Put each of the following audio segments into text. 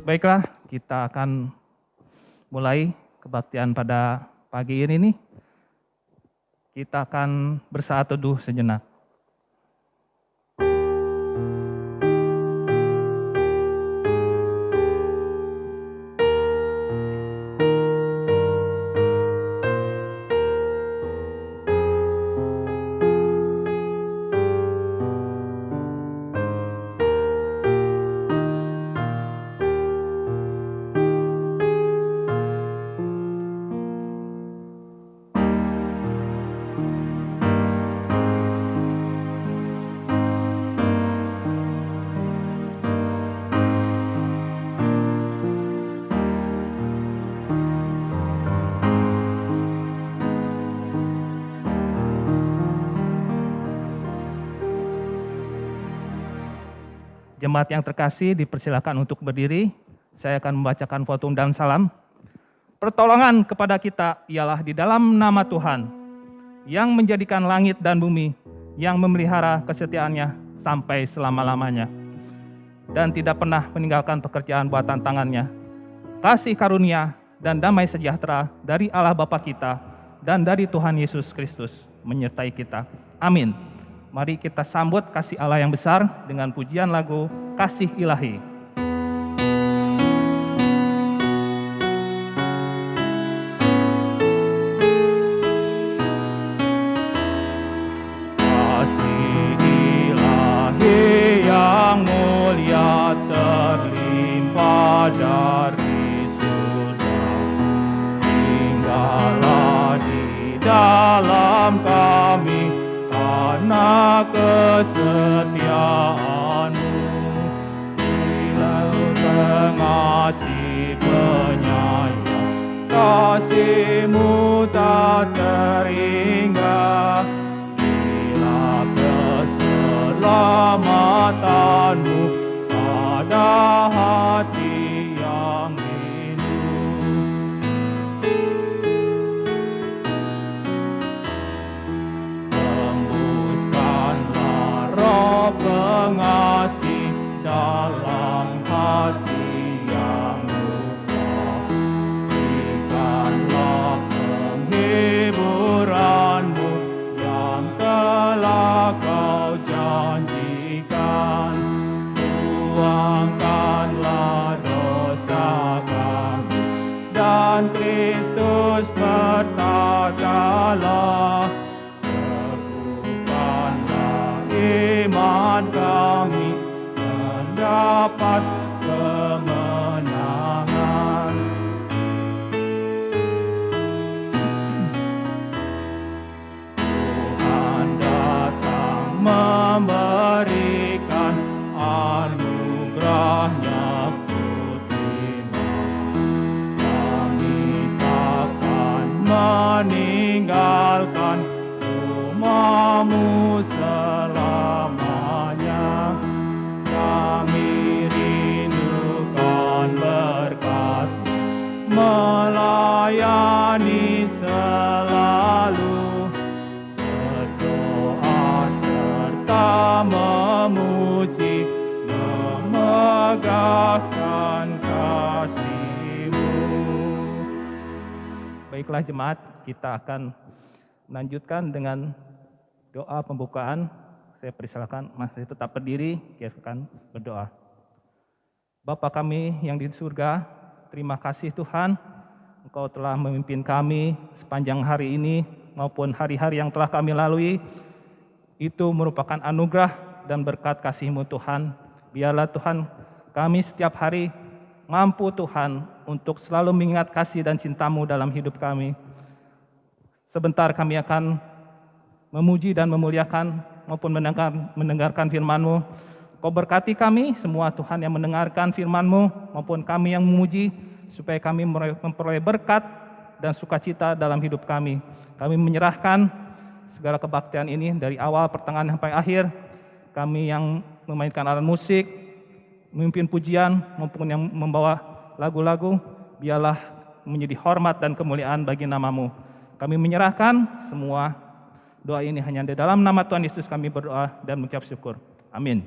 Baiklah, kita akan mulai kebaktian pada pagi ini nih. Kita akan bersaat teduh sejenak. Jemaat yang terkasih dipersilakan untuk berdiri. Saya akan membacakan votum dan salam. Pertolongan kepada kita ialah di dalam nama Tuhan yang menjadikan langit dan bumi, yang memelihara kesetiaannya sampai selama-lamanya dan tidak pernah meninggalkan pekerjaan buatan tangannya. Kasih karunia dan damai sejahtera dari Allah Bapa kita dan dari Tuhan Yesus Kristus menyertai kita. Amin. Mari kita sambut kasih Allah yang besar dengan pujian lagu Kasih Ilahi. Kasih Ilahi yang mulia terlimpah dari surga, tinggallah di dalam kami karena kesetiaan-Mu. Ilahi pengasih penyayang, kasih-Mu tak terhingga. Bila keselamatan-Mu pada hati yang rindu. Roh pengasih dalam hati yang luka, berikanlah penghiburan-Mu yang telah Kau janjikan. Buangkanlah dosa kami dan Kristus bertatalah. Iman kami mendapat kemenangan. Tuhan datang memberikan anugerah-Nya ku terima. Kami takkan meninggalkan rumah-Mu selamanya. Kami rindukan berkat melayani selalu, berdoa serta memuji, memegahkan kasih-Mu. Baiklah jemaat, kita akan melanjutkan dengan doa pembukaan. Saya persilakan masih tetap berdiri, kita akan berdoa. Bapa kami yang di surga, terima kasih Tuhan, Engkau telah memimpin kami sepanjang hari ini maupun hari-hari yang telah kami lalui. Itu merupakan anugerah dan berkat kasih-Mu Tuhan. Biarlah Tuhan kami setiap hari mampu Tuhan untuk selalu mengingat kasih dan cinta-Mu dalam hidup kami. Sebentar kami akan memuji dan memuliakan maupun mendengarkan firman-Mu. Kau berkati kami semua Tuhan yang mendengarkan firman-Mu maupun kami yang memuji, supaya kami memperoleh berkat dan sukacita dalam hidup kami. Kami menyerahkan segala kebaktian ini dari awal, pertengahan sampai akhir. Kami yang memainkan alat musik, memimpin pujian maupun yang membawa lagu-lagu, biarlah menjadi hormat dan kemuliaan bagi nama-Mu. Kami menyerahkan semua doa ini hanya di dalam nama Tuhan Yesus kami berdoa dan mengucap syukur. Amin.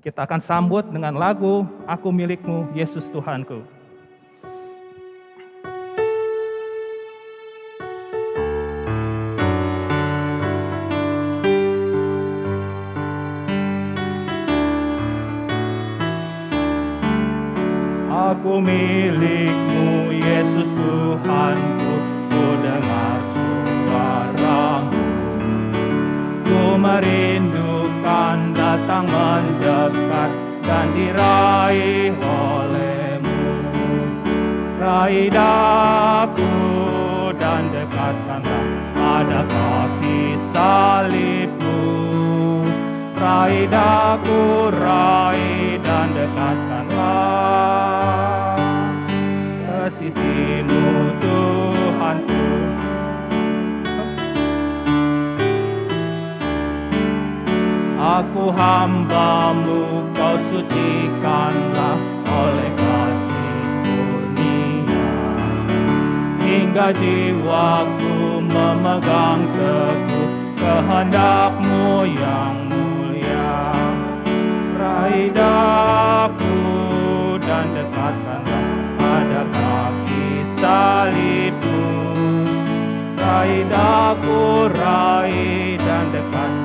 Kita akan sambut dengan lagu Aku Milikmu, Yesus Tuhanku. Aku milikmu, Yesus Tuhanku, ku dengar suaramu. Ku merindukan datang mendekat dan diraih olehmu. Raih daku dan dekatkanlah pada kaki salibmu. Raih daku, raih dan dekatkanlah ke sisimu Tuhanku. Aku hambamu, kau sucikanlah oleh kasih kurnia. Hingga jiwaku memegang teguh kehendakmu yang mulia. Raih daku dan dekatkanlah pada kaki salibmu. Raih daku, raih dan dekatkanlah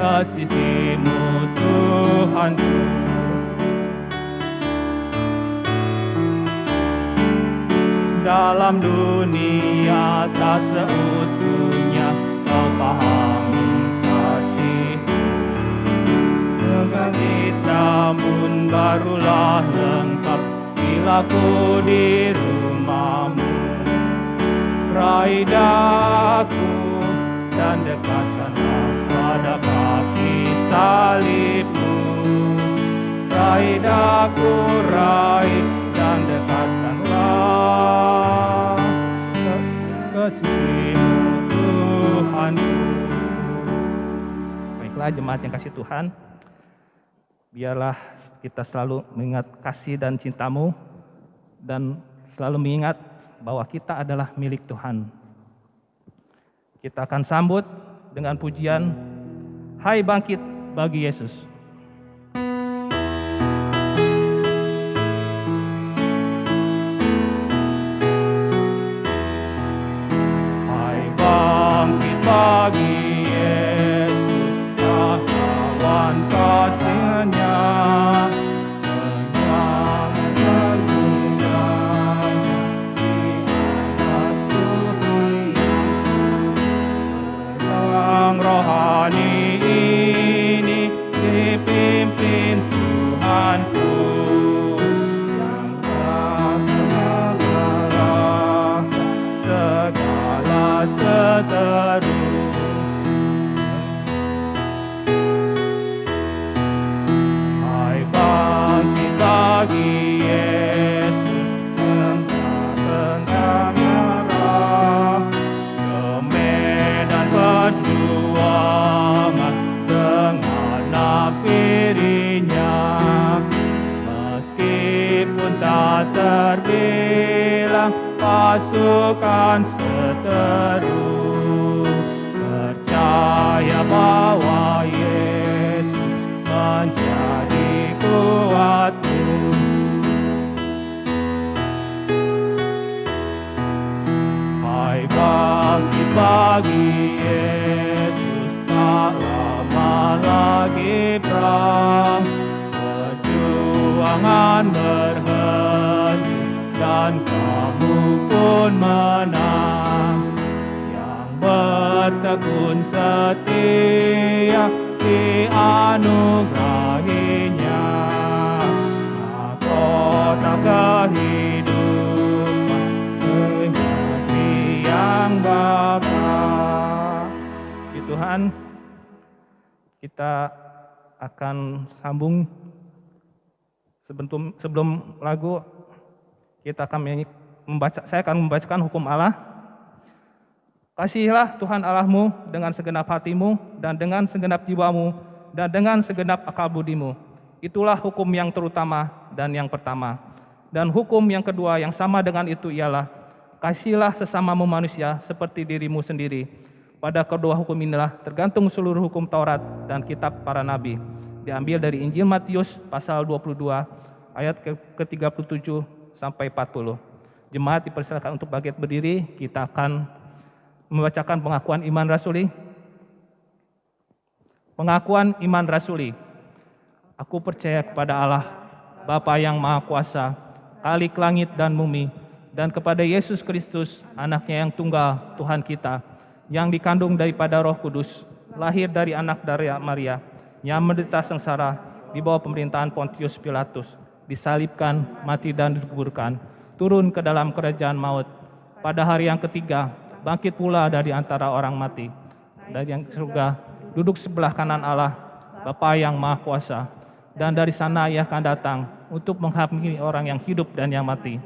ke sisimu Tuhanku. Dalam dunia tak seutuhnya kau pahami kasih-Mu. Sukacita pun barulah lengkap bila ku di rumah-Mu. Raih daku dan dekatkanlah pada kaki salib-Mu. Raih daku, raih dan dekatkanlah ke sisimu Tuhanku. Baiklah jemaat yang kasih Tuhan, biarlah kita selalu mengingat kasih dan cinta-Mu dan selalu mengingat bahwa kita adalah milik Tuhan. Kita akan sambut dengan pujian Hai Bangkit bagi Yesus. Hai bangkit bagi Yesus, pahlawan kasih-Nya. Rohani ini dipimpin Tuhanku yang tak mengalahkan segala seteru. Hai bangkit bagi Yesus, tentang merah ke medan perjuangan dengan nafirinya. Meskipun tak terbilang pasukan seteru, percaya bahwa Yesus menjadi kuatku. Hai bangkit bagi Yesus, tak lama lagi perang. Perjuangan berhenti dan kamu pun menang. Yang bertekun setia dianugerahinya mahkota kehidupan, negeri yang bakal. Puji Tuhan, kita akan sambung sebelum lagu. Kita akan saya akan membacakan hukum Allah. Kasihilah Tuhan Allahmu dengan segenap hatimu dan dengan segenap jiwamu dan dengan segenap akal budimu. Itulah hukum yang terutama dan yang pertama. Dan hukum yang kedua yang sama dengan itu ialah kasihilah sesamamu manusia seperti dirimu sendiri. Pada kedua hukum inilah tergantung seluruh hukum Taurat dan kitab para nabi. Diambil dari Injil Matius pasal 22 ayat ke-37 sampai 40. Jemaat dipersilakan untuk bangkit berdiri. Kita akan membacakan pengakuan iman rasuli. Pengakuan iman rasuli. Aku percaya kepada Allah, Bapa yang Maha Kuasa, Khalik langit dan bumi, dan kepada Yesus Kristus, anaknya yang tunggal, Tuhan kita, yang dikandung daripada Roh Kudus, lahir dari anak dari Maria, yang menderita sengsara di bawah pemerintahan Pontius Pilatus, disalibkan, mati dan dikuburkan, turun ke dalam kerajaan maut. Pada hari yang ketiga, bangkit pula dari antara orang mati, dari yang surga, duduk sebelah kanan Allah, Bapa yang Maha Kuasa, dan dari sana Ia akan datang untuk menghakimi orang yang hidup dan yang mati.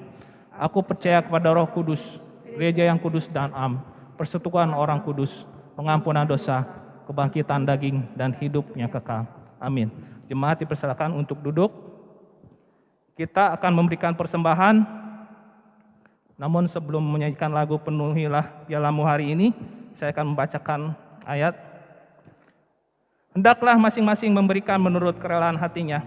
Aku percaya kepada Roh Kudus, gereja yang kudus dan am, persekutuan orang kudus, pengampunan dosa, kebangkitan daging, dan hidup yang kekal. Amin. Jemaat dipersilakan untuk duduk. Kita akan memberikan persembahan. Namun sebelum menyanyikan lagu Penuhilah Pialamu hari ini, saya akan membacakan ayat. Hendaklah masing-masing memberikan menurut kerelaan hatinya,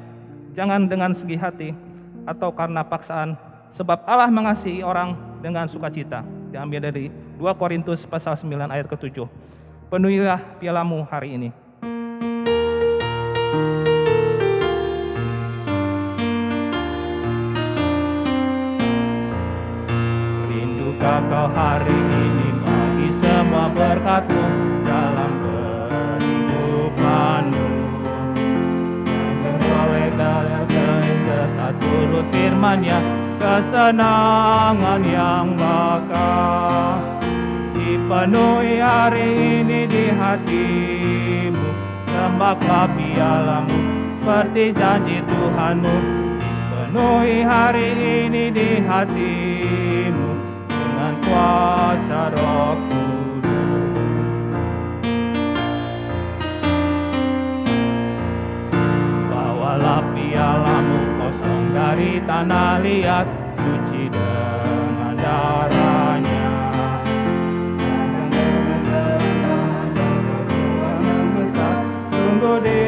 jangan dengan segi hati atau karena paksaan, sebab Allah mengasihi orang dengan sukacita. Diambil dari 2 Korintus pasal 9 ayat ke-7. Penuhilah pialamu hari ini. Rindukah kau hari ini bagi semua berkat-Mu dalam kehidupanmu, dan beroleh dalam serta turut firman-Nya, kesenangan yang bakal dipenuhi hari ini di hatimu. Lembaplah pialamu seperti janji Tuhanmu, dipenuhi hari ini di hatimu dengan kuasa Roh Kudus. Bawalah pialamu kosong dari tanah liat, cuci dengan darah-Nya, dan dengan kerendahan dan perbuatan yang besar, tunggu di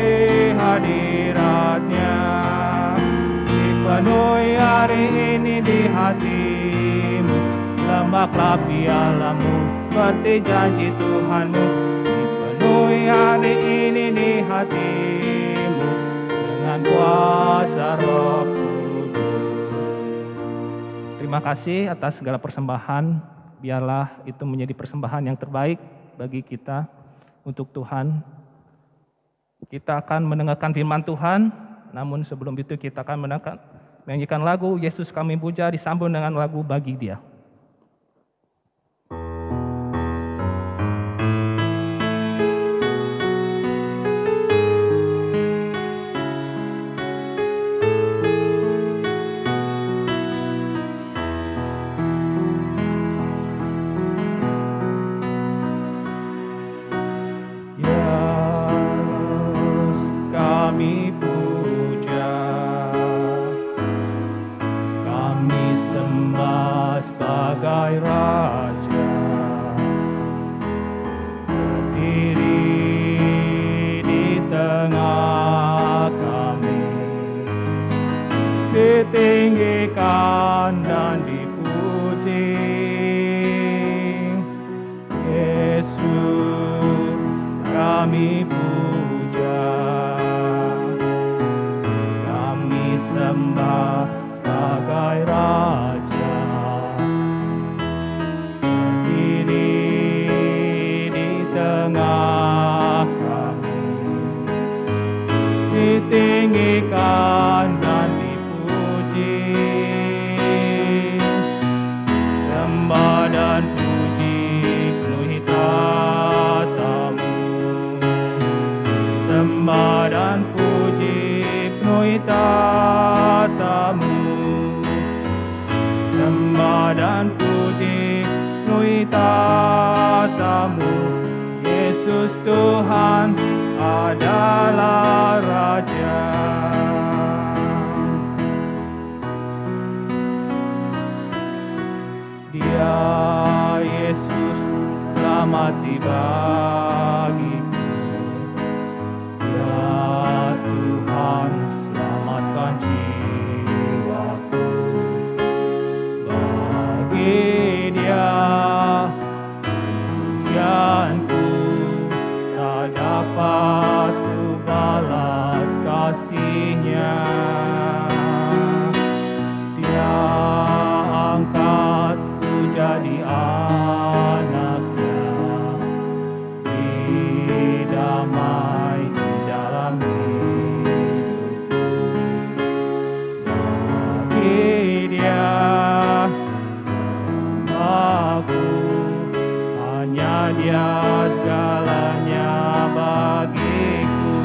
hadirat-Nya. Dipenuhi hari ini di hatimu, lembaplah pialamu seperti janji Tuhanmu, dipenuhi hari ini di hatimu dengan kuasa Roh Kudus. Terima kasih atas segala persembahan. Biarlah itu menjadi persembahan yang terbaik bagi kita untuk Tuhan. Kita akan mendengarkan firman Tuhan, namun sebelum itu kita akan menyanyikan lagu Yesus Kami Puja disambung dengan lagu Bagi Dia. Ditinggikan dan dipuji, Yesus kami puja, kami sembah sebagai Raja, berdiri di tengah kami, ditinggikan dan sembah dan puji penuhi tata-Mu, sembah dan puji penuhi tata-Mu, sembah dan puji penuhi tata-Mu. Yesus Tuhan adalah Raja. Dia Yesus telah mati bagiku. Ya Tuhan, selamatkan jiwaku. Bagi Dia pujianku, tak dapat ku balas kasih-Nya. Dia angkatku jadi anak-Nya, beri damai di dalam hidupku. Bagi Dia aku, hanya Dia segalanya bagiku.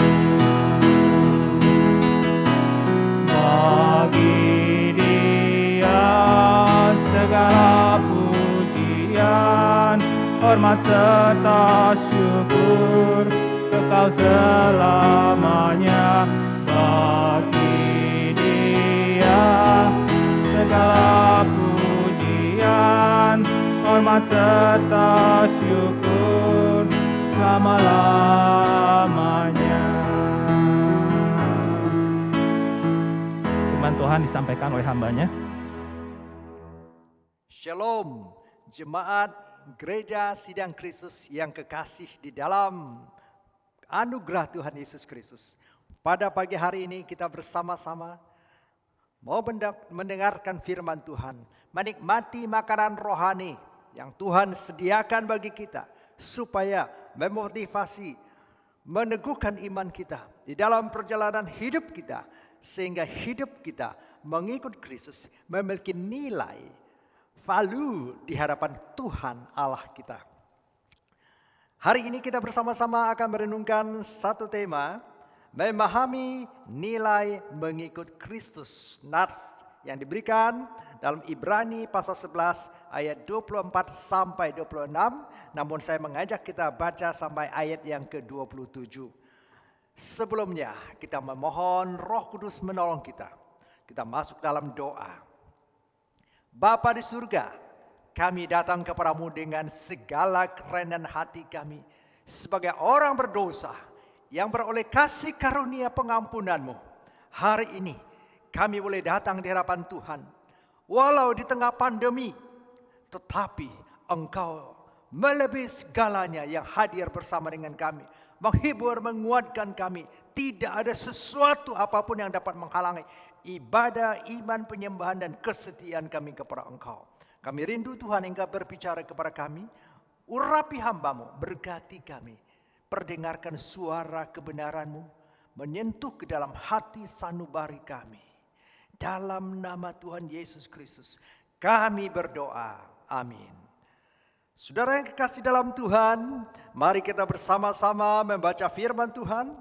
Bagi Dia segala pujian, hormat serta syukur kekal selamanya. Bagi Dia segala pujian, hormat serta syukur selama-lamanya. Firman Tuhan disampaikan oleh hamba-Nya. Shalom, jemaat Gereja Sidang Kristus yang kekasih di dalam anugerah Tuhan Yesus Kristus. Pada pagi hari ini kita bersama-sama mau mendengarkan firman Tuhan, menikmati makanan rohani yang Tuhan sediakan bagi kita supaya memotivasi, meneguhkan iman kita di dalam perjalanan hidup kita, sehingga hidup kita mengikut Kristus memiliki nilai value di hadapan Tuhan Allah kita. Hari ini kita bersama-sama akan merenungkan satu tema, memahami nilai mengikut Kristus. Nats yang diberikan dalam Ibrani pasal 11 ayat 24 sampai 26. Namun saya mengajak kita baca sampai ayat yang ke-27. Sebelumnya kita memohon Roh Kudus menolong kita. Kita masuk dalam doa. Bapa di surga, kami datang kepadamu dengan segala kerenan hati kami sebagai orang berdosa yang beroleh kasih karunia pengampunanmu. Hari ini kami boleh datang di hadapan Tuhan. Walau di tengah pandemi, tetapi Engkau melebihi segalanya yang hadir bersama dengan kami. Menghibur, menguatkan kami. Tidak ada sesuatu apapun yang dapat menghalangi ibadah, iman, penyembahan, dan kesetiaan kami kepada Engkau. Kami rindu Tuhan Engkau berbicara kepada kami. Urapi hamba-Mu, berkati kami. Perdengarkan suara kebenaran-Mu, menyentuh ke dalam hati sanubari kami. Dalam nama Tuhan Yesus Kristus, kami berdoa. Amin. Saudara yang kekasih dalam Tuhan, mari kita bersama-sama membaca firman Tuhan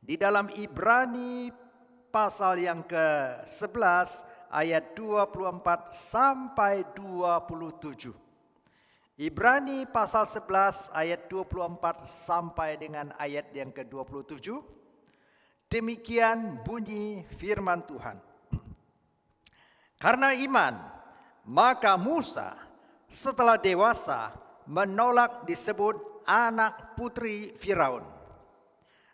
di dalam Ibrani pasal yang ke-11 ayat 24 sampai 27. Ibrani pasal 11 ayat 24 sampai dengan ayat yang ke-27. Demikian bunyi firman Tuhan. Karena iman, maka Musa setelah dewasa menolak disebut anak putri Firaun.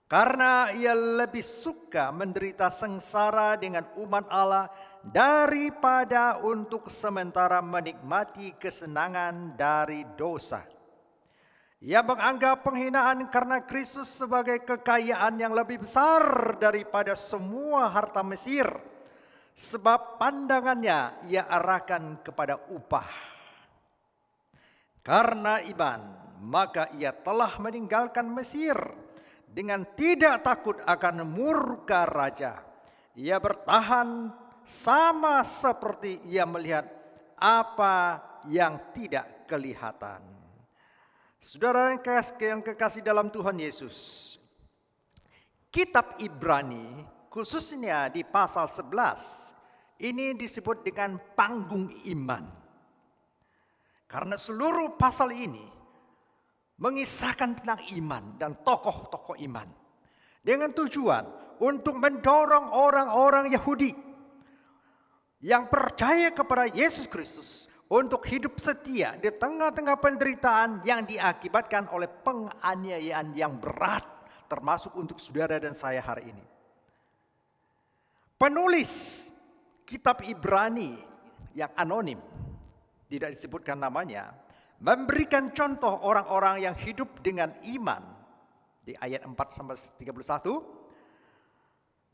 Karena ia lebih suka menderita sengsara dengan umat Allah daripada untuk sementara menikmati kesenangan dari dosa. Ia menganggap penghinaan karena Kristus sebagai kekayaan yang lebih besar daripada semua harta Mesir. Sebab pandangannya ia arahkan kepada upah. Karena iman, maka ia telah meninggalkan Mesir dengan tidak takut akan murka raja. Ia bertahan sama seperti ia melihat apa yang tidak kelihatan. Saudara yang kekasih dalam Tuhan Yesus, kitab Ibrani khususnya di pasal 11 ini disebut dengan panggung iman. Karena seluruh pasal ini mengisahkan tentang iman dan tokoh-tokoh iman. Dengan tujuan untuk mendorong orang-orang Yahudi yang percaya kepada Yesus Kristus untuk hidup setia di tengah-tengah penderitaan yang diakibatkan oleh penganiayaan yang berat, termasuk untuk saudara dan saya hari ini. Penulis kitab Ibrani yang anonim, tidak disebutkan namanya, memberikan contoh orang-orang yang hidup dengan iman di ayat 4-31,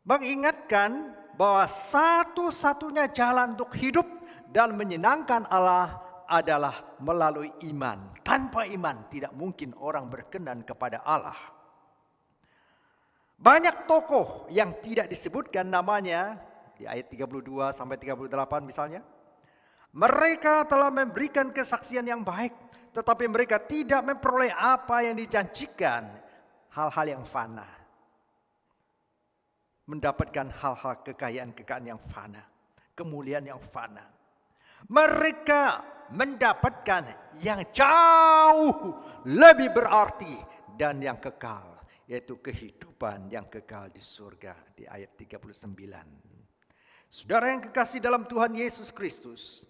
mengingatkan bahwa satu-satunya jalan untuk hidup dan menyenangkan Allah adalah melalui iman. Tanpa iman tidak mungkin orang berkenan kepada Allah. Banyak tokoh yang tidak disebutkan namanya di ayat 32-38 misalnya. Mereka telah memberikan kesaksian yang baik, tetapi mereka tidak memperoleh apa yang dijanjikan, hal-hal yang fana. Mendapatkan hal-hal kekayaan-kekayaan yang fana, kemuliaan yang fana. Mereka mendapatkan yang jauh lebih berarti dan yang kekal, yaitu kehidupan yang kekal di surga di ayat 39. Saudara yang kekasih dalam Tuhan Yesus Kristus,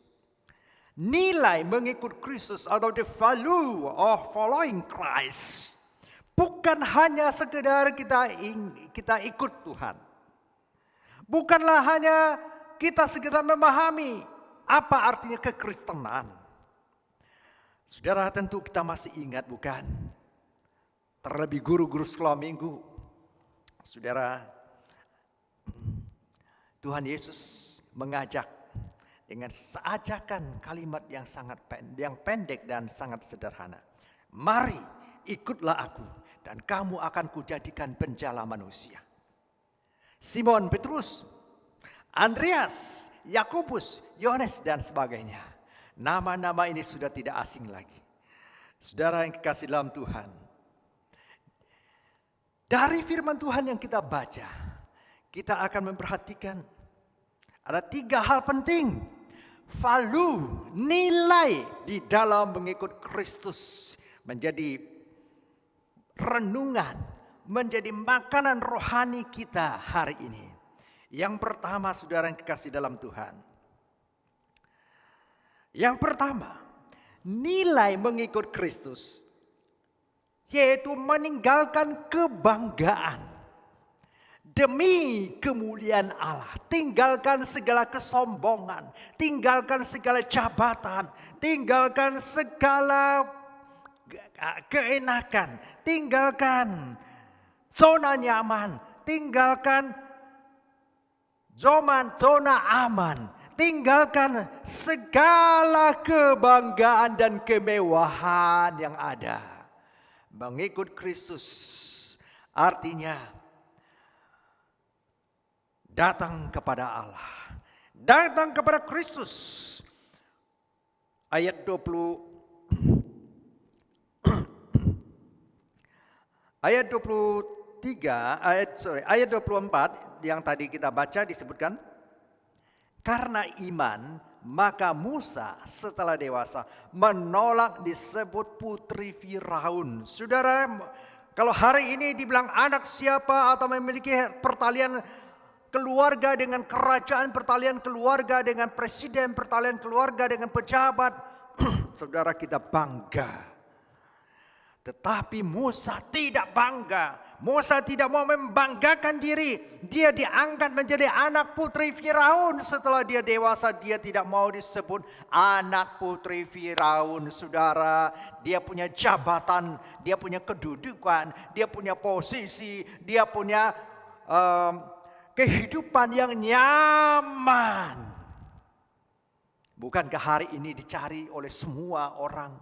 nilai mengikut Kristus atau the value of following Christ bukan hanya sekedar kita ikut Tuhan. Bukanlah hanya kita sekedar memahami apa artinya kekristenan. Saudara, tentu kita masih ingat bukan? Terlebih guru-guru sekolah minggu. Saudara, Tuhan Yesus mengajak dengan seajakan kalimat yang sangat pendek dan sangat sederhana. Mari ikutlah aku dan kamu akan kujadikan penjala manusia. Simon Petrus, Andreas, Yakobus, Yohanes dan sebagainya. Nama-nama ini sudah tidak asing lagi. Saudara yang kekasih dalam Tuhan, dari firman Tuhan yang kita baca, kita akan memperhatikan ada 3 hal penting. Value, nilai di dalam mengikut Kristus menjadi renungan, menjadi makanan rohani kita hari ini. Yang pertama, saudara yang kekasih dalam Tuhan. Yang pertama, nilai mengikut Kristus, yaitu meninggalkan kebanggaan demi kemuliaan Allah. Tinggalkan segala kesombongan, tinggalkan segala jabatan, tinggalkan segala keenakan, tinggalkan zona nyaman, tinggalkan zona aman, tinggalkan segala kebanggaan dan kemewahan yang ada. Mengikut Kristus artinya datang kepada Allah, datang kepada Kristus. Ayat 24 yang tadi kita baca disebutkan, karena iman maka Musa setelah dewasa menolak disebut putri Firaun. Saudara, kalau hari ini dibilang anak siapa atau memiliki pertalian keluarga dengan kerajaan, pertalian keluarga dengan presiden, pertalian keluarga dengan pejabat, saudara kita bangga. Tetapi Musa tidak bangga. Musa tidak mau membanggakan diri. Dia diangkat menjadi anak putri Firaun. Setelah dia dewasa, dia tidak mau disebut anak putri Firaun. Saudara, dia punya jabatan, dia punya kedudukan, dia punya posisi, dia punya kehidupan yang nyaman. Bukankah hari ini dicari oleh semua orang?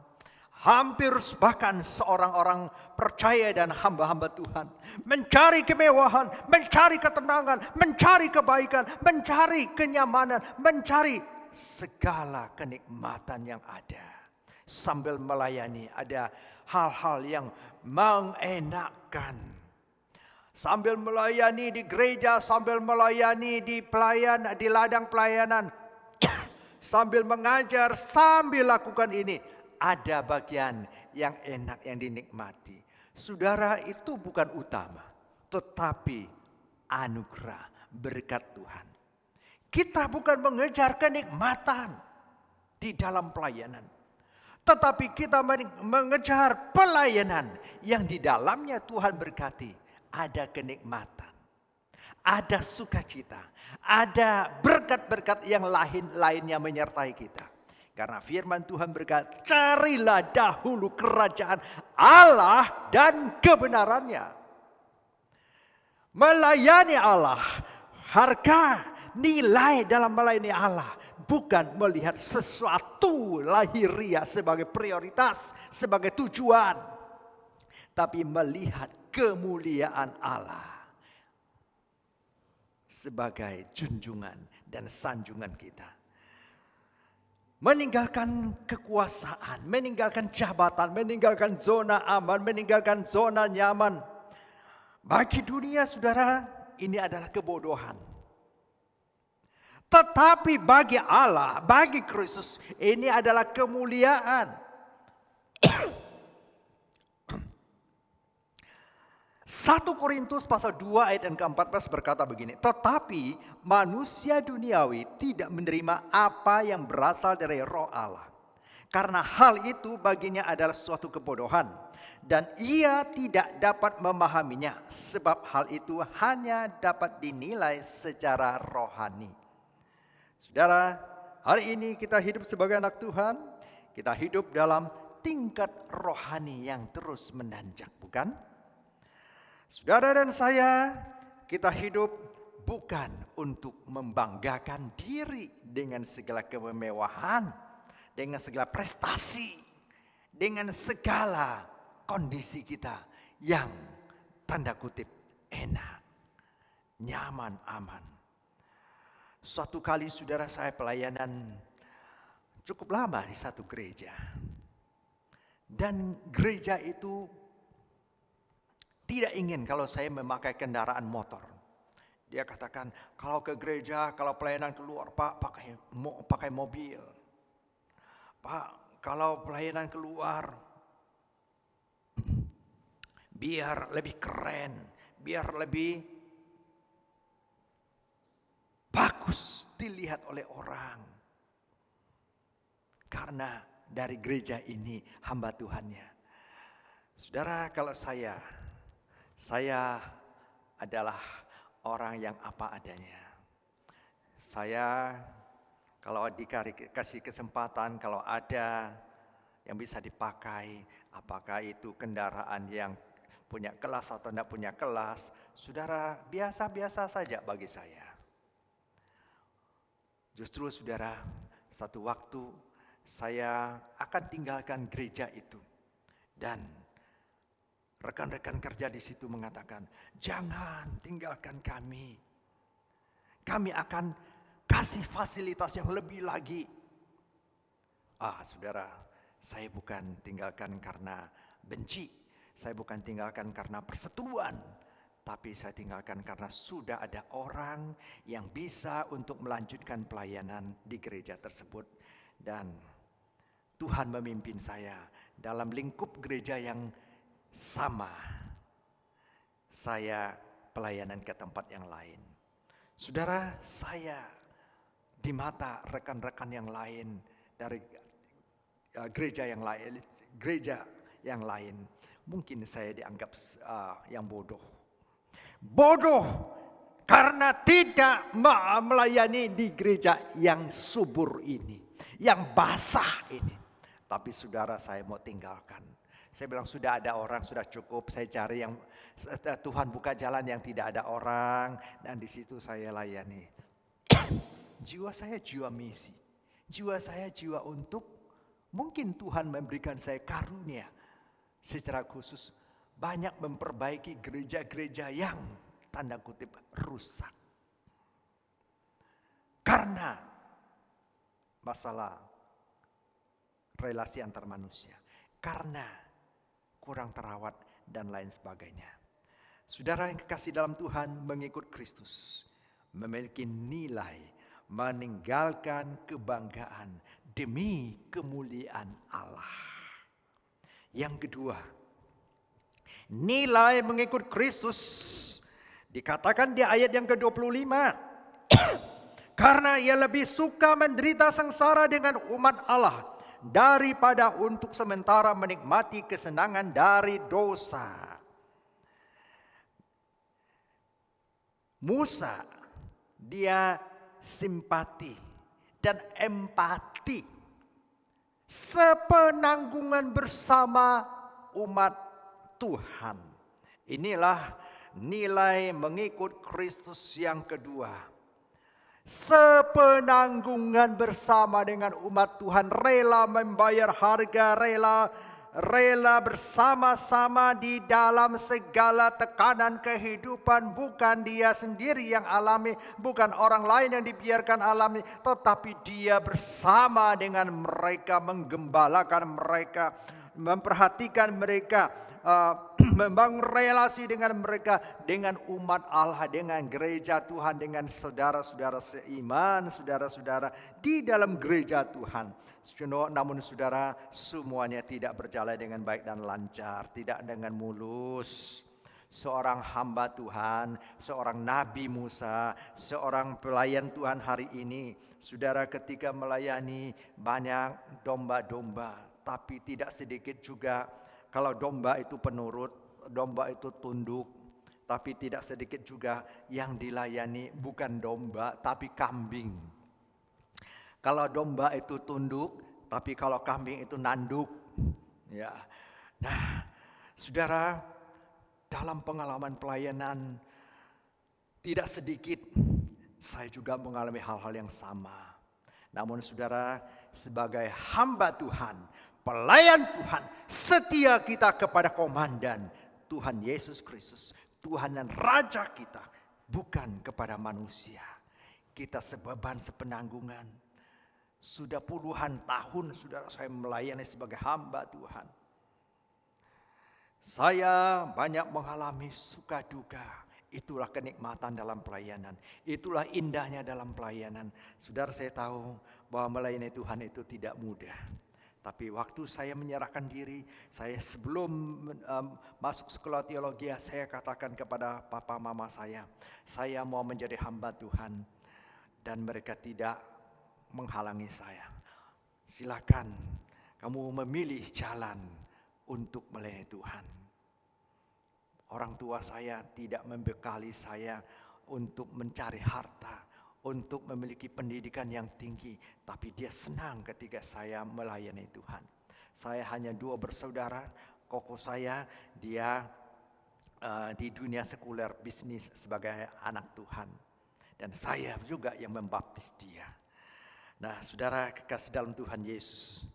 Hampir bahkan seorang-orang percaya dan hamba-hamba Tuhan mencari kemewahan, mencari ketenangan, mencari kebaikan, mencari kenyamanan, mencari segala kenikmatan yang ada. Sambil melayani ada hal-hal yang mengenakkan. Sambil melayani di gereja, sambil melayani di ladang pelayanan, sambil mengajar, sambil lakukan ini. Ada bagian yang enak yang dinikmati. Saudara, itu bukan utama, tetapi anugerah berkat Tuhan. Kita bukan mengejar kenikmatan. di dalam pelayanan. Tetapi kita mengejar pelayanan yang di dalamnya Tuhan berkati. Ada kenikmatan, ada sukacita, ada berkat-berkat yang lain-lainnya menyertai kita. Karena firman Tuhan berkata, carilah dahulu kerajaan Allah dan kebenarannya. Melayani Allah, harga nilai dalam melayani Allah bukan melihat sesuatu lahiriah sebagai prioritas, sebagai tujuan, tapi melihat kemuliaan Allah sebagai junjungan dan sanjungan kita. Meninggalkan kekuasaan, meninggalkan jabatan, meninggalkan zona aman, meninggalkan zona nyaman. Bagi dunia, saudara, ini adalah kebodohan. Tetapi bagi Allah, bagi Kristus, ini adalah kemuliaan. 1 Korintus pasal 2 ayat yang ke-14 berkata begini. Tetapi manusia duniawi tidak menerima apa yang berasal dari roh Allah. Karena hal itu baginya adalah suatu kebodohan. Dan ia tidak dapat memahaminya. Sebab hal itu hanya dapat dinilai secara rohani. Saudara, hari ini kita hidup sebagai anak Tuhan. Kita hidup dalam tingkat rohani yang terus menanjak, bukan? Saudara dan saya, kita hidup bukan untuk membanggakan diri dengan segala kemewahan, dengan segala prestasi, dengan segala kondisi kita yang tanda kutip enak, nyaman, aman. Suatu kali saudara saya pelayanan cukup lama di satu gereja. Dan gereja itu tidak ingin kalau saya memakai kendaraan motor. Dia katakan, kalau ke gereja, kalau pelayanan keluar, Pak, pakai mobil. Pak, kalau pelayanan keluar, biar lebih keren, biar lebih bagus dilihat oleh orang. Karena dari gereja ini hamba Tuhannya. Saudara, kalau saya adalah orang yang apa adanya. Saya kalau dikasih kesempatan, kalau ada yang bisa dipakai, apakah itu kendaraan yang punya kelas atau tidak punya kelas, saudara, biasa-biasa saja bagi saya. Justru saudara, satu waktu saya akan tinggalkan gereja itu. Dan rekan-rekan kerja di situ mengatakan, jangan tinggalkan kami. Kami akan kasih fasilitas yang lebih lagi. Saudara, saya bukan tinggalkan karena benci. Saya bukan tinggalkan karena perseteruan. Tapi saya tinggalkan karena sudah ada orang yang bisa untuk melanjutkan pelayanan di gereja tersebut. Dan Tuhan memimpin saya dalam lingkup gereja yang sama. Saya pelayanan ke tempat yang lain. Saudara, saya di mata rekan-rekan yang lain dari gereja yang lain, mungkin saya dianggap yang bodoh. Bodoh karena tidak melayani di gereja yang subur ini, yang basah ini. Tapi saudara, saya mau tinggalkan. Saya bilang sudah ada orang, sudah cukup. Saya cari yang Tuhan buka jalan yang tidak ada orang, dan di situ saya layani. Jiwa saya jiwa misi, jiwa saya jiwa untuk mungkin Tuhan memberikan saya karunia secara khusus banyak memperbaiki gereja-gereja yang tanda kutip rusak. Karena masalah relasi antar manusia. Karena kurang terawat dan lain sebagainya. Saudara yang kekasih dalam Tuhan, mengikut Kristus memiliki nilai meninggalkan kebanggaan demi kemuliaan Allah. Yang kedua, nilai mengikut Kristus dikatakan di ayat yang ke-25. Karena ia lebih suka menderita sengsara dengan umat Allah daripada untuk sementara menikmati kesenangan dari dosa. Musa, dia simpati dan empati, sepenanggungan bersama umat Tuhan. Inilah nilai mengikut Kristus yang kedua. Sepenanggungan bersama dengan umat Tuhan, rela membayar harga, rela bersama-sama di dalam segala tekanan kehidupan. Bukan dia sendiri yang alami, bukan orang lain yang dibiarkan alami, tetapi dia bersama dengan mereka, menggembalakan mereka, memperhatikan mereka, membangun relasi dengan mereka, dengan umat Allah, dengan gereja Tuhan, dengan saudara-saudara seiman, saudara-saudara di dalam gereja Tuhan. Namun saudara, semuanya tidak berjalan dengan baik dan lancar, tidak dengan mulus. Seorang hamba Tuhan, seorang Nabi Musa, seorang pelayan Tuhan hari ini, saudara, ketika melayani banyak domba-domba, tapi tidak sedikit juga. Kalau domba itu penurut, domba itu tunduk, tapi tidak sedikit juga yang dilayani bukan domba, tapi kambing. Kalau domba itu tunduk, tapi kalau kambing itu nanduk. Ya. Nah, saudara, dalam pengalaman pelayanan tidak sedikit saya juga mengalami hal-hal yang sama. Namun saudara, sebagai hamba Tuhan, pelayan Tuhan, setia kita kepada komandan Tuhan Yesus Kristus, Tuhan dan Raja kita, bukan kepada manusia. Kita sebeban sepenanggungan. Sudah puluhan tahun saudara saya melayani sebagai hamba Tuhan. Saya banyak mengalami suka duka. Itulah kenikmatan dalam pelayanan. Itulah indahnya dalam pelayanan. Saudara, saya tahu bahwa melayani Tuhan itu tidak mudah. Tapi waktu saya menyerahkan diri, saya sebelum masuk sekolah teologi, saya katakan kepada papa mama saya mau menjadi hamba Tuhan. Dan mereka tidak menghalangi saya. Silakan kamu memilih jalan untuk melayani Tuhan. Orang tua saya tidak membekali saya untuk mencari harta, untuk memiliki pendidikan yang tinggi, tapi dia senang ketika saya melayani Tuhan. Saya hanya 2 bersaudara, koko saya dia di dunia sekuler bisnis sebagai anak Tuhan, dan saya juga yang membaptis dia. Nah, saudara kekasih dalam Tuhan Yesus,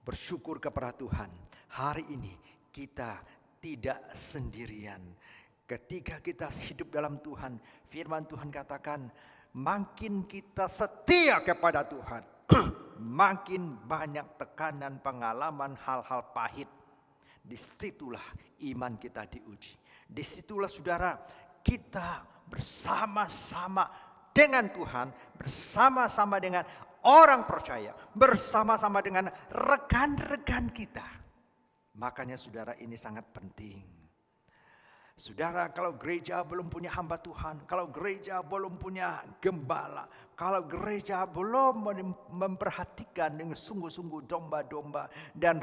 bersyukur kepada Tuhan, hari ini kita tidak sendirian. Ketika kita hidup dalam Tuhan, firman Tuhan katakan, makin kita setia kepada Tuhan, makin banyak tekanan, pengalaman, hal-hal pahit. Disitulah iman kita diuji. Disitulah saudara, kita bersama-sama dengan Tuhan, bersama-sama dengan orang percaya, bersama-sama dengan rekan-rekan kita. Makanya saudara, ini sangat penting. Saudara, kalau gereja belum punya hamba Tuhan, kalau gereja belum punya gembala, kalau gereja belum memperhatikan dengan sungguh-sungguh domba-domba dan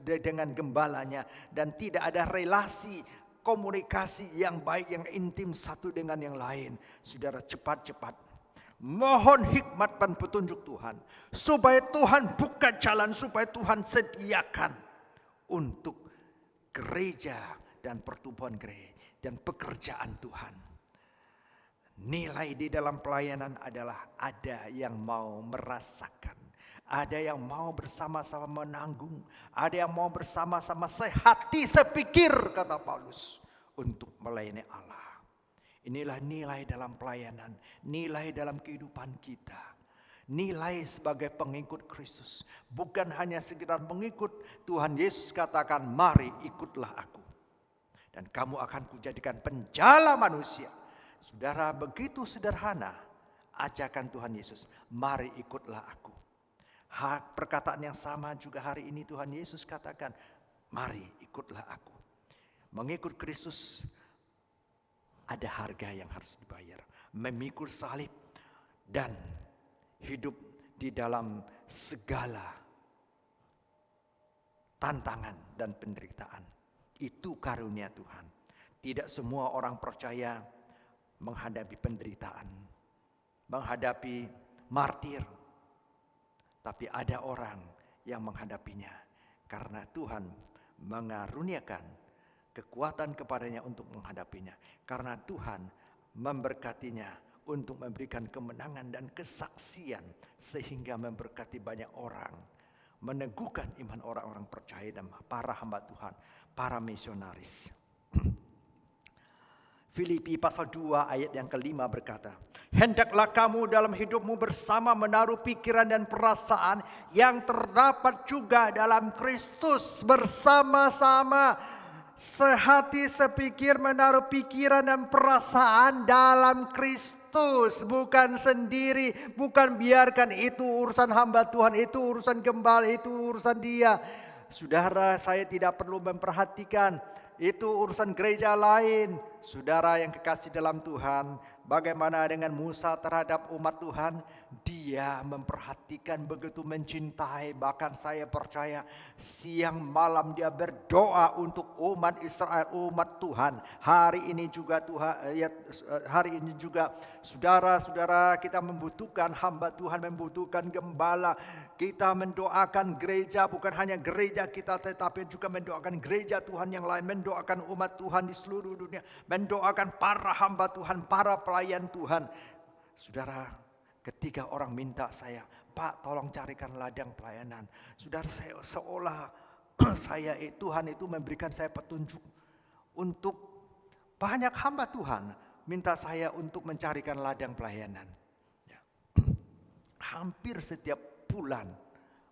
dengan gembalanya, dan tidak ada relasi komunikasi yang baik, yang intim satu dengan yang lain, saudara, cepat-cepat mohon hikmat dan petunjuk Tuhan, supaya Tuhan buka jalan, supaya Tuhan sediakan untuk gereja dan pertumbuhan gereja dan pekerjaan Tuhan. Nilai di dalam pelayanan adalah ada yang mau merasakan, ada yang mau bersama-sama menanggung, ada yang mau bersama-sama sehati sepikir, kata Paulus, untuk melayani Allah. Inilah nilai dalam pelayanan, nilai dalam kehidupan kita. Nilai sebagai pengikut Kristus, bukan hanya sekedar mengikut. Tuhan Yesus katakan, mari ikutlah aku, dan kamu akan kujadikan penjala manusia. Saudara, begitu sederhana ajakan Tuhan Yesus, mari ikutlah aku. Perkataan yang sama juga hari ini Tuhan Yesus katakan, mari ikutlah aku. Mengikut Kristus ada harga yang harus dibayar, memikul salib dan hidup di dalam segala tantangan dan penderitaan. Itu karunia Tuhan. Tidak semua orang percaya menghadapi penderitaan, menghadapi martir. Tapi ada orang yang menghadapinya karena Tuhan mengaruniakan kekuatan kepadanya untuk menghadapinya. Karena Tuhan memberkatinya untuk memberikan kemenangan dan kesaksian sehingga memberkati banyak orang, meneguhkan iman orang-orang percaya dan para hamba Tuhan, para misionaris. Filipi pasal 2 ayat yang kelima berkata, hendaklah kamu dalam hidupmu bersama menaruh pikiran dan perasaan yang terdapat juga dalam Kristus, bersama-sama sehati sepikir menaruh pikiran dan perasaan dalam Kristus, bukan sendiri, bukan biarkan itu urusan hamba Tuhan, itu urusan gembala, itu urusan dia. Saudara, saya tidak perlu memperhatikan itu urusan gereja lain. Saudara yang kekasih dalam Tuhan, bagaimana dengan Musa terhadap umat Tuhan? Dia memperhatikan, begitu mencintai. Bahkan saya percaya siang malam dia berdoa untuk umat Israel, umat Tuhan. Hari ini juga saudara-saudara kita membutuhkan hamba Tuhan, membutuhkan gembala. Kita mendoakan gereja, bukan hanya gereja kita, tetapi juga mendoakan gereja Tuhan yang lain, mendoakan umat Tuhan di seluruh dunia, mendoakan para hamba Tuhan, para pelayan Tuhan. Saudara, ketika orang minta saya, Pak tolong carikan ladang pelayanan. Saudara, saya seolah Tuhan itu memberikan saya petunjuk untuk banyak hamba Tuhan minta saya untuk mencarikan ladang pelayanan. Ya. Hampir setiap bulan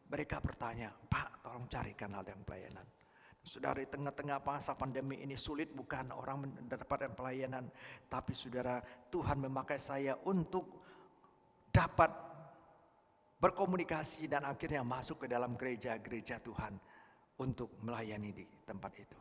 mereka bertanya, Pak tolong carikan ladang pelayanan. Saudara, di tengah-tengah masa pandemi ini sulit bukan orang mendapatkan pelayanan. Tapi saudara, Tuhan memakai saya untuk dapat berkomunikasi dan akhirnya masuk ke dalam gereja-gereja Tuhan untuk melayani di tempat itu.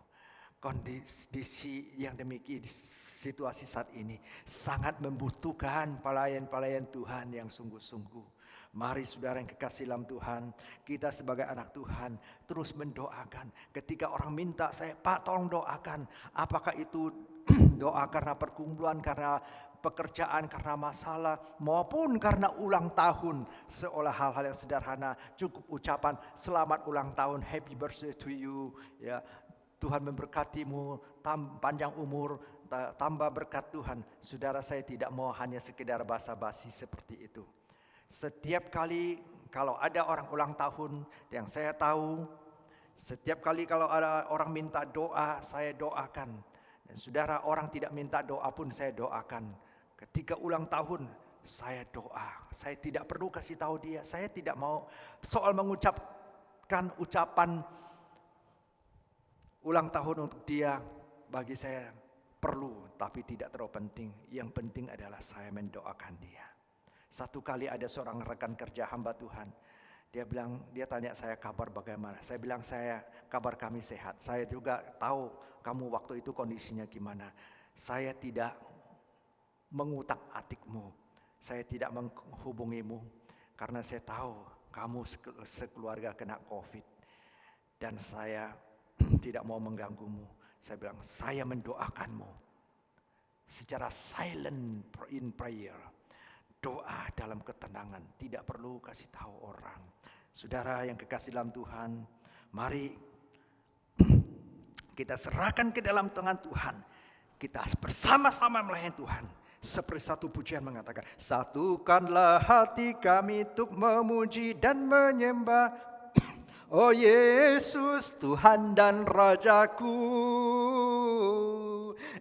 Kondisi yang demikian, situasi saat ini sangat membutuhkan pelayan-pelayan Tuhan yang sungguh-sungguh. Mari saudara yang kekasih dalam Tuhan, kita sebagai anak Tuhan terus mendoakan. Ketika orang minta saya, Pak tolong doakan. Apakah itu doa karena pergumulan, karena pekerjaan, karena masalah, maupun karena ulang tahun. Seolah hal-hal yang sederhana, cukup ucapan selamat ulang tahun, happy birthday to you. Ya, Tuhan memberkatimu, panjang umur, tambah berkat Tuhan. Saudara, saya tidak mau hanya sekedar basa-basi seperti itu. Setiap kali kalau ada orang ulang tahun yang saya tahu, setiap kali kalau ada orang minta doa, saya doakan. Dan saudara, orang tidak minta doa pun saya doakan. Ketika ulang tahun, saya doa. Saya tidak perlu kasih tahu dia. Saya tidak mau soal mengucapkan ucapan ulang tahun untuk dia. Bagi saya perlu, tapi tidak terlalu penting. Yang penting adalah saya mendoakan dia. Satu kali ada seorang rekan kerja hamba Tuhan. Dia tanya saya kabar bagaimana. Saya bilang kabar kami sehat. Saya juga tahu kamu waktu itu kondisinya gimana. Saya tidak mengutak-atikmu. Saya tidak menghubungimu. Karena saya tahu kamu sekeluarga kena COVID. Dan saya tidak mau mengganggumu. Saya bilang saya mendoakanmu. Secara silent in prayer. Doa dalam ketenangan, tidak perlu kasih tahu orang. Saudara yang kekasih dalam Tuhan, mari kita serahkan ke dalam tangan Tuhan. Kita bersama-sama melayani Tuhan. Seperti satu pujian mengatakan, satukanlah hati kami untuk memuji dan menyembah. Oh Yesus, Tuhan dan Rajaku.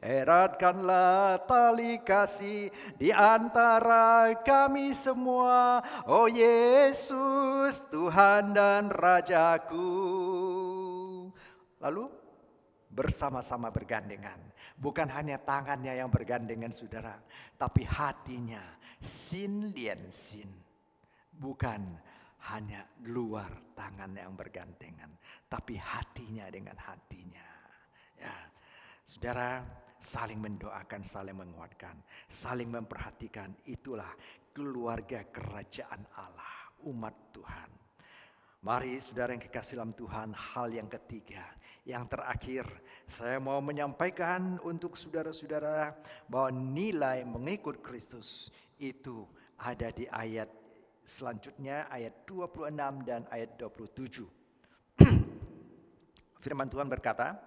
Eratkanlah tali kasih di antara kami semua. Oh Yesus, Tuhan dan Rajaku. Lalu bersama-sama bergandengan. Bukan hanya tangannya yang bergandengan saudara, tapi hatinya sin lien sin. Bukan hanya luar tangan yang bergandengan, tapi hatinya dengan hatinya. Ya, saudara, saling mendoakan, saling menguatkan, saling memperhatikan. Itulah keluarga kerajaan Allah, umat Tuhan. Mari saudara yang kekasih dalam Tuhan, hal yang ketiga, yang terakhir, saya mau menyampaikan untuk saudara-saudara bahwa nilai mengikut Kristus itu ada di ayat selanjutnya, ayat 26 dan ayat 27. Firman Tuhan berkata,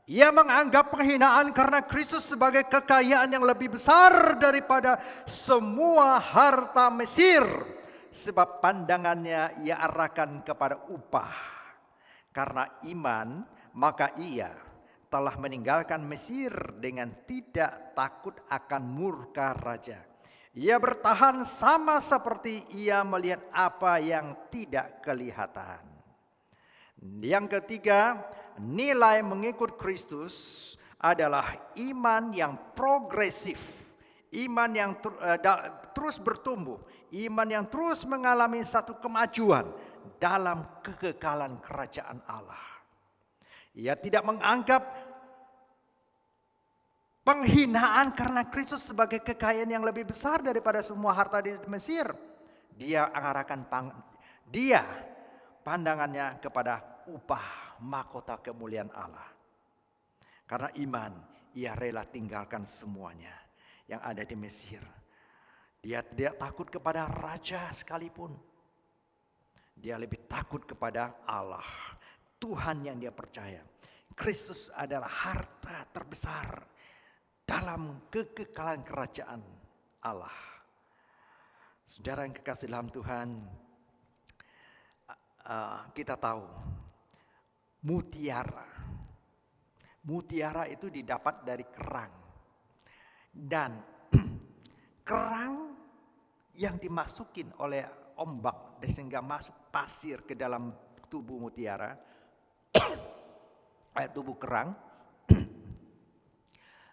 ia menganggap penghinaan karena Kristus sebagai kekayaan yang lebih besar daripada semua harta Mesir. Sebab pandangannya ia arahkan kepada upah. Karena iman, maka ia telah meninggalkan Mesir dengan tidak takut akan murka raja. Ia bertahan sama seperti ia melihat apa yang tidak kelihatan. Yang ketiga, nilai mengikut Kristus adalah iman yang progresif, iman yang terus bertumbuh, iman yang terus mengalami satu kemajuan dalam kekekalan kerajaan Allah. Ia tidak menganggap penghinaan karena Kristus sebagai kekayaan yang lebih besar daripada semua harta di Mesir. Dia arahkan pandangannya kepada upah mahkota kemuliaan Allah. Karena iman, ia rela tinggalkan semuanya yang ada di Mesir. Dia tidak takut kepada raja sekalipun. Dia lebih takut kepada Allah, Tuhan yang dia percaya. Kristus adalah harta terbesar dalam kekekalan kerajaan Allah. Saudara yang kekasih dalam Tuhan, kita tahu mutiara itu didapat dari kerang, dan kerang yang dimasukin oleh ombak sehingga masuk pasir ke dalam tubuh mutiara, tubuh kerang,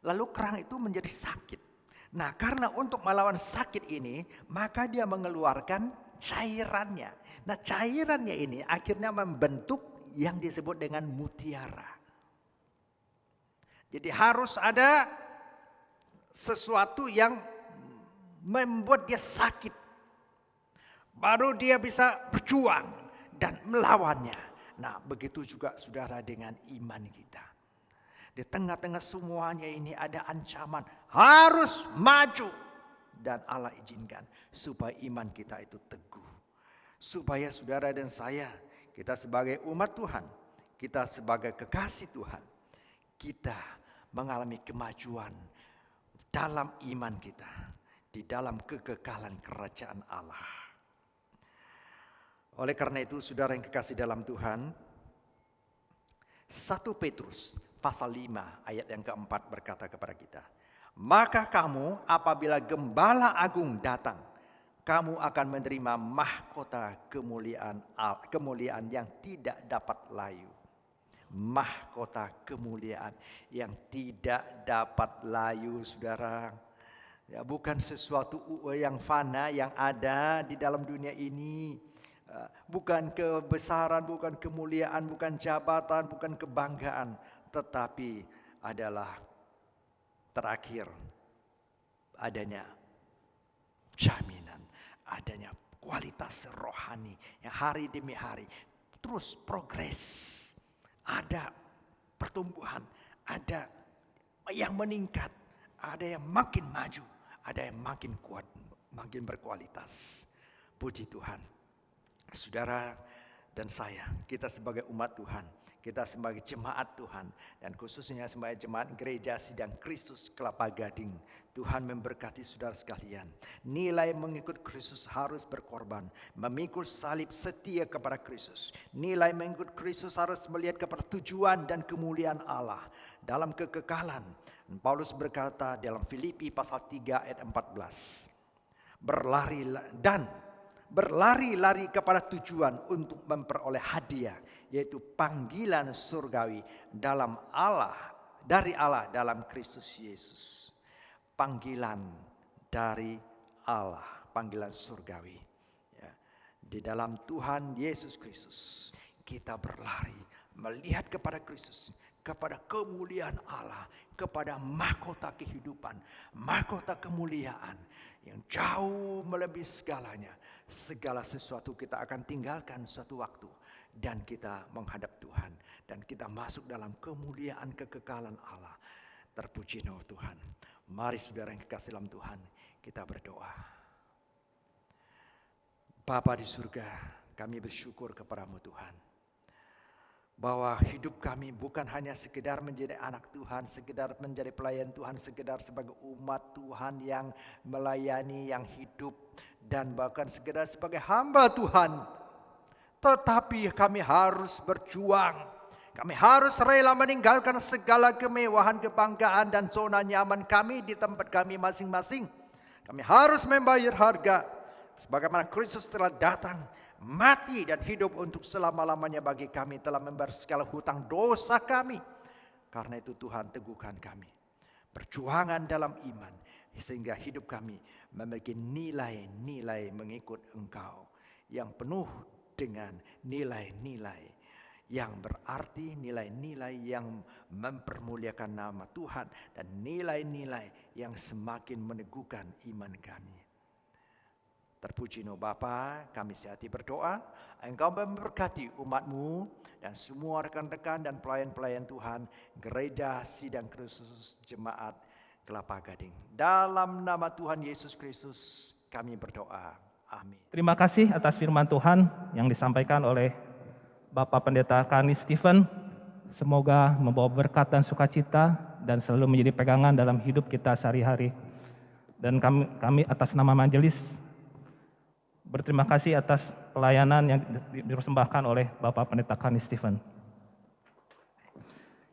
lalu kerang itu menjadi sakit. Nah, karena untuk melawan sakit ini, maka dia mengeluarkan cairannya. Nah, cairannya ini akhirnya membentuk yang disebut dengan mutiara. Jadi harus ada sesuatu yang membuat dia sakit, baru dia bisa berjuang dan melawannya. Nah, begitu juga saudara dengan iman kita. Di tengah-tengah semuanya ini ada ancaman, harus maju. Dan Allah izinkan supaya iman kita itu teguh. Supaya saudara dan saya, kita sebagai umat Tuhan, kita sebagai kekasih Tuhan, kita mengalami kemajuan dalam iman kita, di dalam kekekalan kerajaan Allah. Oleh karena itu saudara yang kekasih dalam Tuhan, 1 Petrus pasal 5 ayat yang keempat berkata kepada kita, maka kamu apabila gembala agung datang, kamu akan menerima mahkota kemuliaan yang tidak dapat layu. Mahkota kemuliaan yang tidak dapat layu, saudara. Ya, bukan sesuatu yang fana yang ada di dalam dunia ini. Bukan kebesaran, bukan kemuliaan, bukan jabatan, bukan kebanggaan, tetapi adalah terakhir adanya jaminan, adanya kualitas rohani yang hari demi hari terus progres. Ada pertumbuhan, ada yang meningkat, ada yang makin maju, ada yang makin kuat, makin berkualitas. Puji Tuhan. Saudara dan saya, kita sebagai umat Tuhan, kita sebagai jemaat Tuhan, dan khususnya sebagai jemaat Gereja Sidang Kristus Kelapa Gading, Tuhan memberkati saudara sekalian. Nilai mengikut Kristus harus berkorban, memikul salib, setia kepada Kristus. Nilai mengikut Kristus harus melihat kepada tujuan dan kemuliaan Allah dalam kekekalan. Paulus berkata dalam Filipi pasal 3 ayat 14, berlari-lari kepada tujuan untuk memperoleh hadiah, yaitu panggilan surgawi dari Allah dalam Kristus Yesus. Panggilan dari Allah, panggilan surgawi. Ya. Di dalam Tuhan Yesus Kristus kita berlari melihat kepada Kristus, kepada kemuliaan Allah, kepada mahkota kehidupan, mahkota kemuliaan yang jauh melebihi segalanya. Segala sesuatu kita akan tinggalkan suatu waktu dan kita menghadap Tuhan dan kita masuk dalam kemuliaan kekekalan Allah. Terpuji nama Tuhan. Mari saudara yang kekasih dalam Tuhan, kita berdoa. Bapa di surga, kami bersyukur kepadamu Tuhan, bahwa hidup kami bukan hanya sekedar menjadi anak Tuhan, sekedar menjadi pelayan Tuhan, sekedar sebagai umat Tuhan yang melayani, yang hidup, dan bahkan sekedar sebagai hamba Tuhan. Tetapi kami harus berjuang. Kami harus rela meninggalkan segala kemewahan, kebanggaan, dan zona nyaman kami di tempat kami masing-masing. Kami harus membayar harga. Sebagaimana Kristus telah datang, mati dan hidup untuk selama-lamanya bagi kami, telah membayar segala hutang dosa kami. Karena itu Tuhan teguhkan kami. Perjuangan dalam iman. Sehingga hidup kami memiliki nilai-nilai mengikut Engkau. Yang penuh dengan nilai-nilai yang berarti, nilai-nilai yang mempermuliakan nama Tuhan. Dan nilai-nilai yang semakin meneguhkan iman kami. Terpuji no Bapa, kami sehati berdoa, Engkau memberkati umat-Mu dan semua rekan-rekan dan pelayan-pelayan Tuhan, Gereja Sidang Kristus Jemaat Kelapa Gading. Dalam nama Tuhan Yesus Kristus kami berdoa. Amin. Terima kasih atas firman Tuhan yang disampaikan oleh Bapak Pendeta Kani Stephen. Semoga membawa berkat dan sukacita dan selalu menjadi pegangan dalam hidup kita sehari-hari. Dan kami atas nama majelis berterima kasih atas pelayanan yang dipersembahkan oleh Bapak Pendeta Kani Stephen.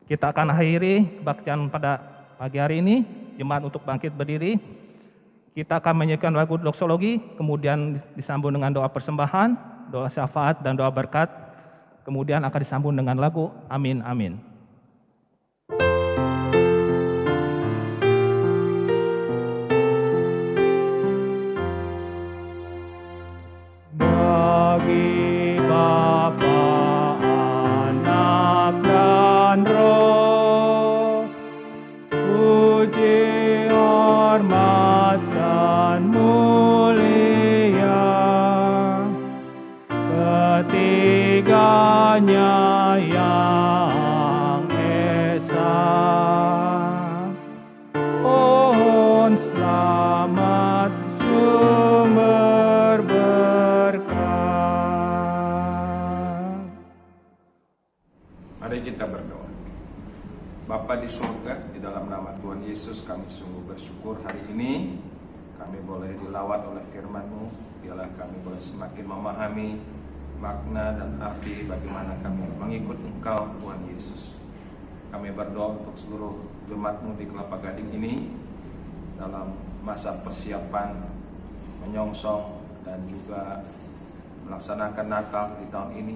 Kita akan akhiri kebaktian pada pagi hari ini, jemaat untuk bangkit berdiri. Kita akan menyanyikan lagu doksologi, kemudian disambung dengan doa persembahan, doa syafaat, dan doa berkat. Kemudian akan disambung dengan lagu Amin, Amin. Bagi Bapa, Anak, dan Roh, puji, hormat, dan mulia, ketiganya yang esa. Pohon selamat, sumber berkat. Mari kita berdoa. Bapa di surga, di dalam nama Tuhan Yesus kami sungguh bersyukur hari ini kami boleh dilawat oleh firman-Mu. Biarlah kami boleh semakin memahami makna dan arti bagaimana kami mengikut Engkau Tuhan Yesus. Kami berdoa untuk seluruh jemaat-Mu di Kelapa Gading ini dalam masa persiapan menyongsong dan juga melaksanakan Natal di tahun ini.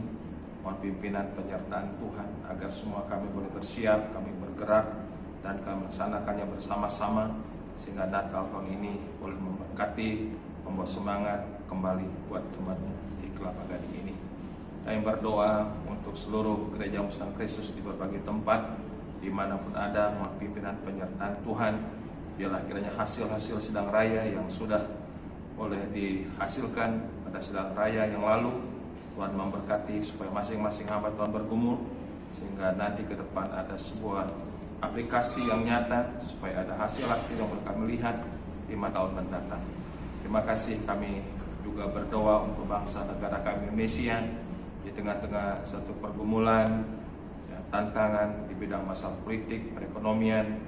Mohon pimpinan penyertaan Tuhan agar semua kami boleh bersiap, kami bergerak dan kami melaksanakannya bersama-sama sehingga Natal tahun ini boleh memberkati, membawa semangat kembali buat jemaat-Mu di Kelapa Gading ini. Kami berdoa untuk seluruh gereja Muslim Kristus di berbagai tempat dimanapun ada. Mohon pimpinan penyertaan Tuhan. Biarlah kiranya hasil-hasil sidang raya yang sudah boleh dihasilkan pada sidang raya yang lalu, Tuhan memberkati supaya masing-masing hamba Tuhan bergumul sehingga nanti ke depan ada sebuah aplikasi yang nyata supaya ada hasil-hasil yang boleh kami lihat 5 tahun mendatang. Terima kasih. Kami juga berdoa untuk bangsa negara kami Indonesia di tengah-tengah satu pergumulan, ya, tantangan di bidang masalah politik, perekonomian,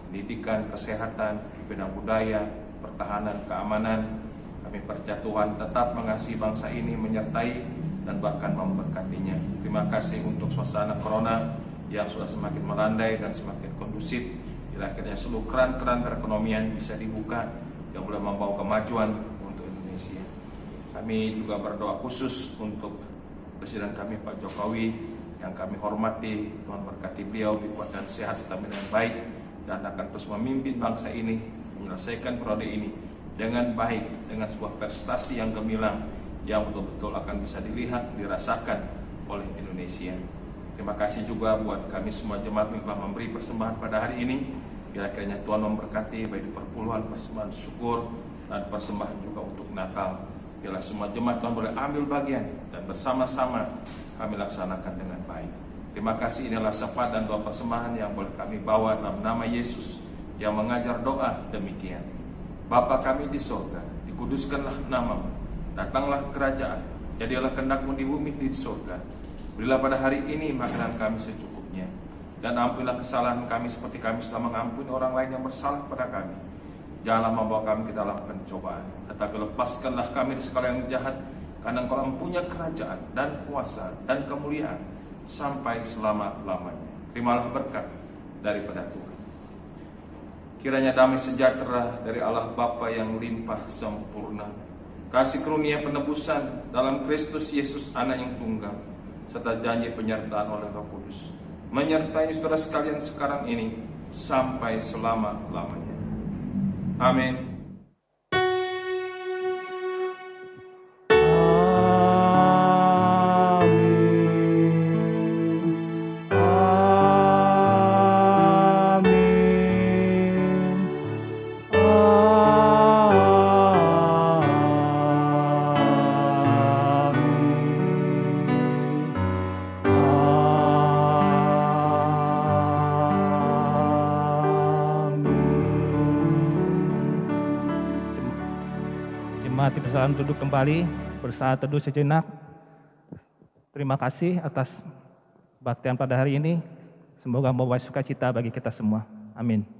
pendidikan, kesehatan, di bidang budaya, pertahanan, keamanan. Kami percaya Tuhan tetap mengasihi bangsa ini, menyertai dan bahkan memberkatinya. Terima kasih untuk suasana corona yang sudah semakin melandai dan semakin kondusif. Bila akhirnya seluruh keran-keran perekonomian bisa dibuka yang boleh membawa kemajuan untuk Indonesia. Kami juga berdoa khusus untuk Presiden kami Pak Jokowi yang kami hormati. Tuhan berkati beliau, dikuatkan sehat, stamina yang baik dan akan terus memimpin bangsa ini menyelesaikan periode ini dengan baik, dengan sebuah prestasi yang gemilang yang betul-betul akan bisa dilihat, dirasakan oleh Indonesia. Terima kasih juga buat kami semua jemaat yang telah memberi persembahan pada hari ini. Biar kiranya Tuhan memberkati baik di perpuluhan, persembahan syukur, dan persembahan juga untuk Natal. Biarlah semua jemaat Tuhan boleh ambil bagian dan bersama-sama kami laksanakan dengan baik. Terima kasih, inilah syafaat dan doa persembahan yang boleh kami bawa dalam nama Yesus yang mengajar doa demikian. Bapa kami di sorga, dikuduskanlah namamu, datanglah kerajaan, jadilah kehendak-Mu di bumi di sorga. Berilah pada hari ini makanan kami secukupnya, dan ampunilah kesalahan kami seperti kami telah mengampuni orang lain yang bersalah pada kami. Janganlah membawa kami ke dalam pencobaan, tetapi lepaskanlah kami dari segala yang jahat, karena Engkau mempunyai kerajaan dan kuasa dan kemuliaan sampai selama-lamanya. Terimalah berkat daripada Tuhan. Kiranya damai sejahtera dari Allah Bapa yang limpah sempurna, kasih karunia penebusan dalam Kristus Yesus Anak yang tunggal, serta janji penyertaan oleh Roh Kudus menyertai saudara sekalian sekarang ini sampai selama-lamanya. Amin. Jemaat dipersilakan duduk kembali, bersaat teduh sejenak. Terima kasih atas kebaktian pada hari ini. Semoga membawa sukacita bagi kita semua. Amin.